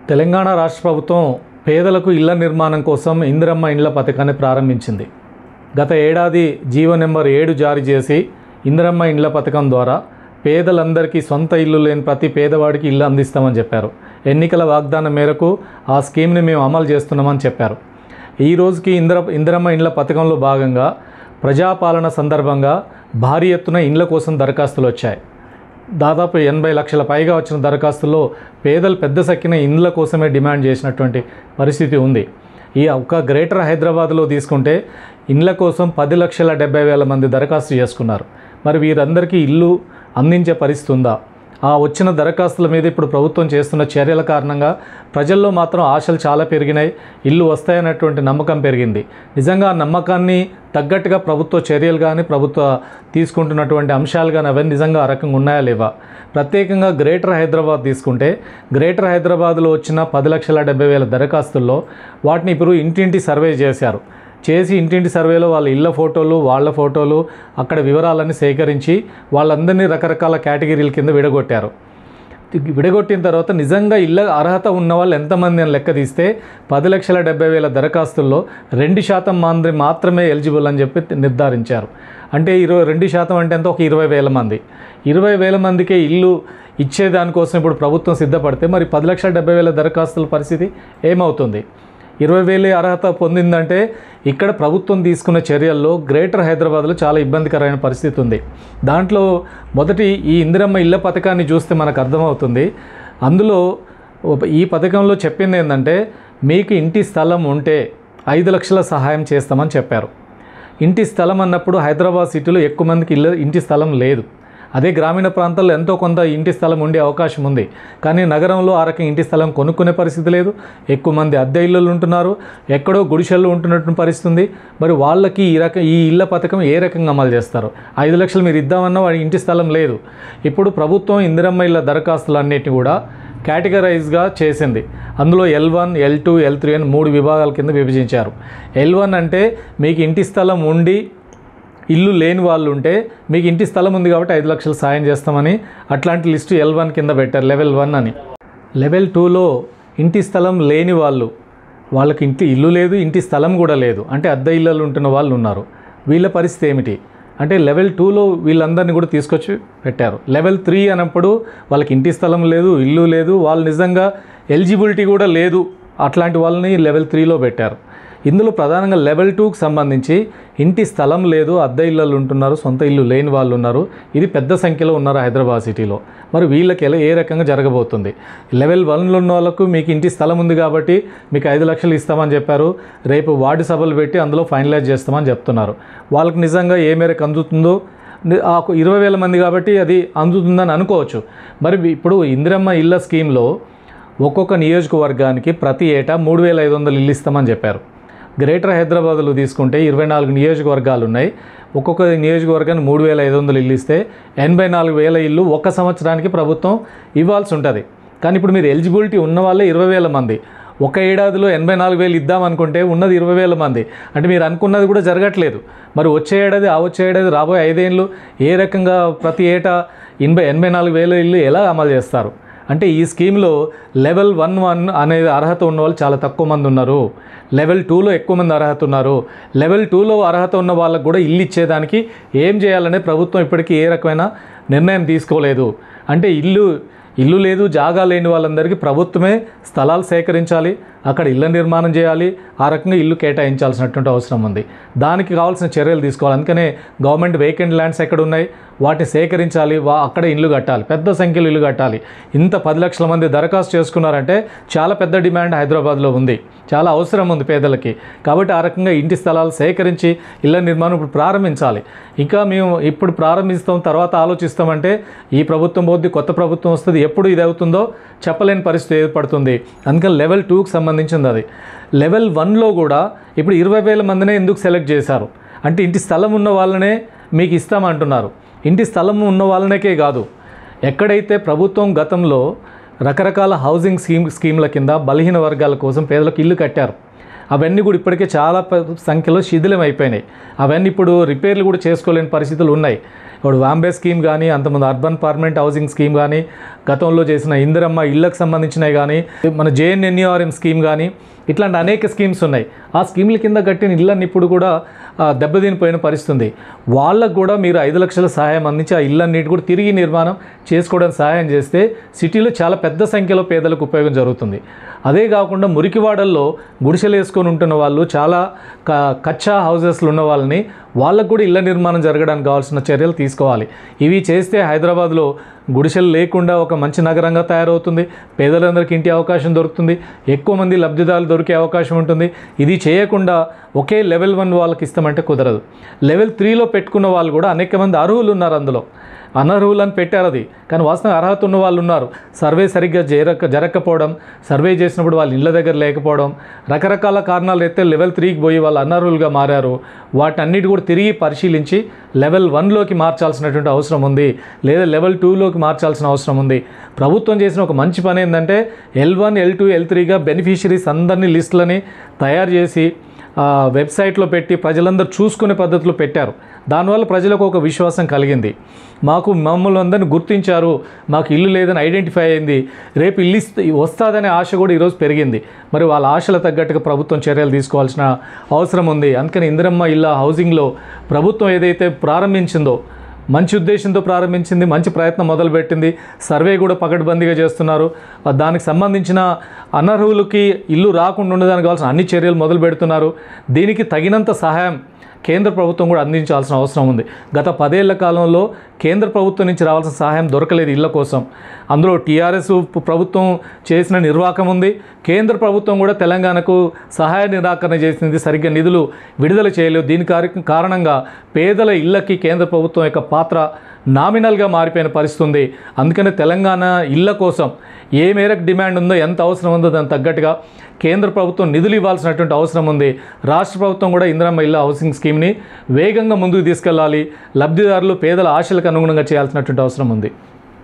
తెలంగాణ రాష్ట్ర ప్రభుత్వం పేదలకు ఇళ్ల నిర్మాణం కోసం ఇందిరమ్మ ఇండ్ల పథకాన్ని ప్రారంభించింది. గత ఏడాది జీవో నెంబర్ 7 జారీ చేసి ఇందిరమ్మ ఇండ్ల పథకం ద్వారా పేదలందరికీ సొంత ఇల్లు లేని ప్రతి పేదవాడికి ఇల్లు అందిస్తామని చెప్పారు. ఎన్నికల వాగ్దానం మేరకు ఆ స్కీమ్ని మేము అమలు చేస్తున్నామని చెప్పారు. ఈ రోజుకి ఇందిరమ్మ ఇండ్ల పథకంలో భాగంగా ప్రజాపాలన సందర్భంగా భారీ ఎత్తున ఇండ్ల కోసం దరఖాస్తులు వచ్చాయి. దాదాపు 80 లక్షల పైగా వచ్చిన దరఖాస్తుల్లో పేదలు పెద్ద సంఖ్యన ఇండ్ల కోసమే డిమాండ్ చేసినటువంటి పరిస్థితి ఉంది. ఈ ఒక్క గ్రేటర్ హైదరాబాద్లో తీసుకుంటే ఇండ్ల కోసం 10,70,000 మంది దరఖాస్తు చేసుకున్నారు. మరి వీరందరికీ ఇల్లు అందించే పరిస్థితి ఉందా? ఆ వచ్చిన దరఖాస్తుల మీద ఇప్పుడు ప్రభుత్వం చేస్తున్న చర్యల కారణంగా ప్రజల్లో మాత్రం ఆశలు చాలా పెరిగినాయి. ఇల్లు వస్తాయనేటువంటి నమ్మకం పెరిగింది. నిజంగా ఆ నమ్మకాన్ని తగ్గట్టుగా ప్రభుత్వ చర్యలు కానీ ప్రభుత్వ తీసుకుంటున్నటువంటి అంశాలు కానీ అవన్నీ నిజంగా ఆ రకంగా ఉన్నాయా లేవా? ప్రత్యేకంగా గ్రేటర్ హైదరాబాద్ తీసుకుంటే గ్రేటర్ హైదరాబాద్లో వచ్చిన 10,70,000 దరఖాస్తుల్లో వాటిని ఇప్పుడు ఇంటింటి సర్వే చేశారు. ఇంటింటి సర్వేలో వాళ్ళ ఇళ్ళ ఫోటోలు, వాళ్ళ ఫోటోలు, అక్కడ వివరాలన్నీ సేకరించి వాళ్ళందరినీ రకరకాల కేటగిరీల కింద విడగొట్టారు. విడగొట్టిన తర్వాత నిజంగా ఇళ్ళ అర్హత ఉన్న వాళ్ళు ఎంతమంది అని లెక్క తీస్తే 10,70,000 దరఖాస్తుల్లో 2% మంది మాత్రమే ఎలిజిబుల్ అని చెప్పి నిర్ధారించారు. అంటే 2% అంటే ఎంత? ఒక 20,000 మంది. 20,000 మందికే ఇల్లు ఇచ్చేదానికోసం ఇప్పుడు ప్రభుత్వం సిద్ధపడితే మరి 10,70,000 దరఖాస్తుల పరిస్థితి ఏమవుతుంది? 20,000 అర్హత పొందిందంటే ఇక్కడ ప్రభుత్వం తీసుకున్న చర్యల్లో గ్రేటర్ హైదరాబాద్లో చాలా ఇబ్బందికరమైన పరిస్థితి ఉంది. దాంట్లో మొదటి ఈ ఇందిరమ్మ ఇళ్ళ పథకాన్ని చూస్తే మనకు అర్థమవుతుంది. అందులో ఈ పథకంలో చెప్పింది ఏంటంటే మీకు ఇంటి స్థలం ఉంటే 5 లక్షల సహాయం చేస్తామని చెప్పారు. ఇంటి స్థలం అన్నప్పుడు హైదరాబాద్ సిటీలో ఎక్కువ మందికి ఇంటి స్థలం లేదు. అదే గ్రామీణ ప్రాంతాల్లో ఎంతో కొంత ఇంటి స్థలం ఉండే అవకాశం ఉంది. కానీ నగరంలో ఆ రకం ఇంటి స్థలం కొనుక్కునే పరిస్థితి లేదు. ఎక్కువ మంది అద్దె ఇళ్ళు ఉంటున్నారు, ఎక్కడో గుడిసెల్లో ఉంటున్నటువంటి పరిస్థితి ఉంది. మరి వాళ్ళకి ఈ ఇళ్ళ పథకం ఏ రకంగా అమలు చేస్తారు? 5 లక్షలు మీరు ఇద్దామన్నా వాడి ఇంటి స్థలం లేదు. ఇప్పుడు ప్రభుత్వం ఇందిరమ్మ ఇళ్ళ దరఖాస్తులన్నిటిని కూడా కేటగరైజ్గా చేసింది. అందులో L1, L2, L3 అని 3 విభాగాల కింద విభజించారు. L1 అంటే మీకు ఇంటి స్థలం ఉండి ఇల్లు లేని వాళ్ళు ఉంటే మీకు ఇంటి స్థలం ఉంది కాబట్టి 5 లక్షలు సాయం చేస్తామని అట్లాంటి లిస్టు L1 కింద పెట్టారు, లెవెల్ 1 అని. లెవెల్ 2లో ఇంటి స్థలం లేని వాళ్ళకి ఇల్లు లేదు, ఇంటి స్థలం కూడా లేదు, అంటే అద్దె ఇళ్ళు ఉంటున్న వాళ్ళు ఉన్నారు. వీళ్ళ పరిస్థితి ఏమిటి అంటే లెవెల్ 2లో వీళ్ళందరినీ కూడా తీసుకొచ్చి పెట్టారు. లెవెల్ 3 అన్నప్పుడు వాళ్ళకి ఇంటి స్థలం లేదు, ఇల్లు లేదు, వాళ్ళు నిజంగా ఎలిజిబిలిటీ కూడా లేదు, అట్లాంటి వాళ్ళని లెవెల్ 3లో పెట్టారు. ఇందులో ప్రధానంగా లెవెల్ 2కి సంబంధించి ఇంటి స్థలం లేదు, అద్దె ఇళ్ళు ఉంటున్నారు, సొంత ఇల్లు లేని వాళ్ళు ఉన్నారు. ఇది పెద్ద సంఖ్యలో ఉన్నారు హైదరాబాద్ సిటీలో. మరి వీళ్ళకి ఏ రకంగా జరగబోతుంది? లెవెల్ 1లో ఉన్న వాళ్ళకు మీకు ఇంటి స్థలం ఉంది కాబట్టి మీకు 5 లక్షలు ఇస్తామని చెప్పారు. రేపు వార్డు సభలు పెట్టి అందులో ఫైనలైజ్ చేస్తామని చెప్తున్నారు. వాళ్ళకి నిజంగా ఏ మేరకు అందుతుందో 20,000 మంది కాబట్టి అది అందుతుందని అనుకోవచ్చు. మరి ఇప్పుడు ఇందిరమ్మ ఇళ్ళ స్కీమ్లో ఒక్కొక్క నియోజకవర్గానికి ప్రతి ఏటా 3,500 ఇల్లు ఇస్తామని చెప్పారు. గ్రేటర్ హైదరాబాద్లో తీసుకుంటే 24 నియోజకవర్గాలు ఉన్నాయి. ఒక్కొక్క నియోజకవర్గానికి 3,500 ఇల్లు ఇస్తే 84,000 ఇల్లు ఒక్క సంవత్సరానికి ప్రభుత్వం ఇవ్వాల్సి ఉంటుంది. కానీ ఇప్పుడు మీరు ఎలిజిబిలిటీ ఉన్న వాళ్ళే 20,000 మంది. ఒక ఏడాదిలో 84,000 ఇద్దామనుకుంటే ఉన్నది 20,000 మంది. అంటే మీరు అనుకున్నది కూడా జరగట్లేదు. మరి వచ్చే ఏడాది రాబోయే 5 ఏళ్ళు ఏ రకంగా ప్రతి ఏటా 84,000 ఇల్లు ఎలా అమలు చేస్తారు? అంటే ఈ స్కీమ్లో లెవెల్ 1 అనేది అర్హత ఉన్న వాళ్ళు చాలా తక్కువ మంది ఉన్నారు. లెవెల్ 2లో ఎక్కువ మంది అర్హత ఉన్నారు. లెవెల్ 2లో అర్హత ఉన్న వాళ్ళకు కూడా ఇల్లు ఇచ్చేదానికి ఏం చేయాలనే ప్రభుత్వం ఇప్పటికీ ఏ రకమైన నిర్ణయం తీసుకోలేదు. అంటే ఇల్లు లేదు, జాగా లేని వాళ్ళందరికీ ప్రభుత్వమే స్థలాలు సేకరించాలి, అక్కడ ఇళ్ళ నిర్మాణం చేయాలి, ఆ రకంగా ఇల్లు కేటాయించాల్సినటువంటి అవసరం ఉంది. దానికి కావాల్సిన చర్యలు తీసుకోవాలి. అందుకనే గవర్నమెంట్ వేకెంట్ ల్యాండ్స్ ఎక్కడ ఉన్నాయి వాటిని సేకరించాలి, అక్కడ ఇల్లు కట్టాలి, పెద్ద సంఖ్యలో ఇల్లు కట్టాలి. ఇంత 10 లక్షల మంది దరఖాస్తు చేసుకున్నారంటే చాలా పెద్ద డిమాండ్ హైదరాబాద్లో ఉంది, చాలా అవసరం ఉంది పేదలకి. కాబట్టి ఆ రకంగా ఇంటి స్థలాలు సేకరించి ఇళ్ళ నిర్మాణం ఇప్పుడు ప్రారంభించాలి. ఇంకా మేము ఇప్పుడు ప్రారంభిస్తాం, తర్వాత ఆలోచిస్తామంటే ఈ ప్రభుత్వం పోద్ది, కొత్త ప్రభుత్వం వస్తుంది, ఎప్పుడు ఇది అవుతుందో చెప్పలేని పరిస్థితి ఏర్పడుతుంది. అందుకని లెవెల్ 2కి సంబంధించింది అది. లెవెల్ 1లో కూడా ఇప్పుడు 20,000 మందినే ఎందుకు సెలెక్ట్ చేశారు అంటే ఇంటి స్థలం ఉన్న వాళ్ళనే మీకు ఇస్తామంటున్నారు. ఇంటి స్థలం ఉన్న వాళ్ళకే కాదు, ఎక్కడైతే ప్రభుత్వం గతంలో రకరకాల హౌసింగ్ స్కీమ్ల కింద బలహీన వర్గాల కోసం పేదలకు ఇల్లు కట్టారు, అవన్నీ కూడా ఇప్పటికే చాలా సంఖ్యలో శిథిలం అయిపోయినాయి. అవన్నీ ఇప్పుడు రిపేర్లు కూడా చేసుకోలేని పరిస్థితులు ఉన్నాయి. ఇప్పుడు వాంబే స్కీమ్ కానీ, అంతకుముందు అర్బన్ పర్మనెంట్ హౌసింగ్ స్కీమ్ కానీ, గతంలో చేసిన ఇందిరమ్మ ఇళ్ళకు సంబంధించినవి కానీ, మన JNNURM స్కీమ్ కానీ, ఇట్లాంటి అనేక స్కీమ్స్ ఉన్నాయి. ఆ స్కీమ్ల కింద కట్టిన ఇళ్ళని ఇప్పుడు కూడా దెబ్బతినిపోయిన పరిస్థితుంది. వాళ్ళకు కూడా మీరు 5 లక్షల సహాయం అందించి ఆ ఇళ్ళన్నిటి కూడా తిరిగి నిర్మాణం చేసుకోవడానికి సహాయం చేస్తే సిటీలో చాలా పెద్ద సంఖ్యలో పేదలకు ఉపయోగం జరుగుతుంది. అదే కాకుండా మురికివాడల్లో గుడిసెలు వేసుకొని ఉంటున్న వాళ్ళు, చాలా కచ్చా హౌజెస్లు ఉన్న వాళ్ళకు కూడా ఇళ్ళ నిర్మాణం జరగడానికి కావాల్సిన చర్యలు తీసుకోవాలి. ఇవి చేస్తే హైదరాబాద్లో గుడిసెలు లేకుండా ఒక మంచి నగరంగా తయారవుతుంది. పేదలందరికీ ఇంటి అవకాశం దొరుకుతుంది. ఎక్కువ మంది లబ్ధిదారులు దొరికే అవకాశం ఉంటుంది. ఇది చేయకుండా ఒకే లెవెల్ 1 వాళ్ళకి ఇస్తామంటే కుదరదు. లెవెల్ 3లో పెట్టుకున్న వాళ్ళు కూడా అనేక మంది అర్హులు ఉన్నారు. అందులో అనర్హులని పెట్టారు అది, కానీ వాస్తవంగా అర్హత ఉన్న వాళ్ళు ఉన్నారు. సర్వే సరిగ్గా జరగకపోవడం, సర్వే చేసినప్పుడు వాళ్ళ ఇళ్ళ దగ్గర లేకపోవడం, రకరకాల కారణాలు అయితే లెవెల్ 3కి పోయి వాళ్ళు అనర్హులుగా మారారు. వాటన్నిటి కూడా తిరిగి పరిశీలించి లెవెల్ 1లోకి మార్చాల్సినటువంటి అవసరం ఉంది, లేదా లెవెల్ 2లోకి మార్చాల్సిన అవసరం ఉంది. ప్రభుత్వం చేసిన ఒక మంచి పని ఏంటంటే L1, L2, L3గా బెనిఫిషరీస్ అందరినీ లిస్టులని తయారు చేసి వెబ్సైట్లో పెట్టి ప్రజలందరూ చూసుకునే పద్ధతిలో పెట్టారు. దానివల్ల ప్రజలకు ఒక విశ్వాసం కలిగింది. మమ్మల్ని అందరిని గుర్తించారు, మాకు ఇల్లు లేదని ఐడెంటిఫై అయింది, రేపు ఇల్లు వస్తుందనే ఆశ కూడా ఈరోజు పెరిగింది. మరి వాళ్ళ ఆశల తగ్గట్టుగా ప్రభుత్వం చర్యలు తీసుకోవాల్సిన అవసరం ఉంది. అందుకని ఇందిరమ్మ ఇళ్ళ హౌసింగ్లో ప్రభుత్వం ఏదైతే ప్రారంభించిందో, మంచి ఉద్దేశంతో ప్రారంభించింది, మంచి ప్రయత్నం మొదలుపెట్టింది. సర్వే కూడా పకడ్బందీగా చేస్తున్నారు. దానికి సంబంధించిన అనర్హులకి ఇల్లు రాకుండా ఉండడానికి కావాల్సిన అన్ని చర్యలు మొదలు పెడుతున్నారు. దీనికి తగినంత సహాయం కేంద్ర ప్రభుత్వం కూడా అందించాల్సిన అవసరం ఉంది. గత 10 ఏళ్ల కాలంలో కేంద్ర ప్రభుత్వం నుంచి రావాల్సిన సహాయం దొరకలేదు ఇళ్ల కోసం. అందులో టీఆర్ఎస్ ప్రభుత్వం చేసిన నిర్వాకం ఉంది. కేంద్ర ప్రభుత్వం కూడా తెలంగాణకు సహాయ నిరాకరణ చేసింది, సరిగ్గా నిధులు విడుదల చేయలేదు. దీని కారణంగా పేదల ఇళ్ళకి కేంద్ర ప్రభుత్వం యొక్క పాత్ర నామినల్గా మారిపోయిన పరిస్థితి ఉంది. అందుకని తెలంగాణ ఇళ్ళ కోసం ఏ మేరకు డిమాండ్ ఉందో, ఎంత అవసరం ఉందో దానికి తగ్గట్టుగా కేంద్ర ప్రభుత్వం నిధులు ఇవ్వాల్సినటువంటి అవసరం ఉంది. రాష్ట్ర ప్రభుత్వం కూడా ఇందిరమ్మ ఇళ్ళ హౌసింగ్ స్కీమ్ని వేగంగా ముందుకు తీసుకెళ్లాలి. లబ్ధిదారులు పేదల ఆశలకు అనుగుణంగా చేయాల్సినటువంటి అవసరం ఉంది.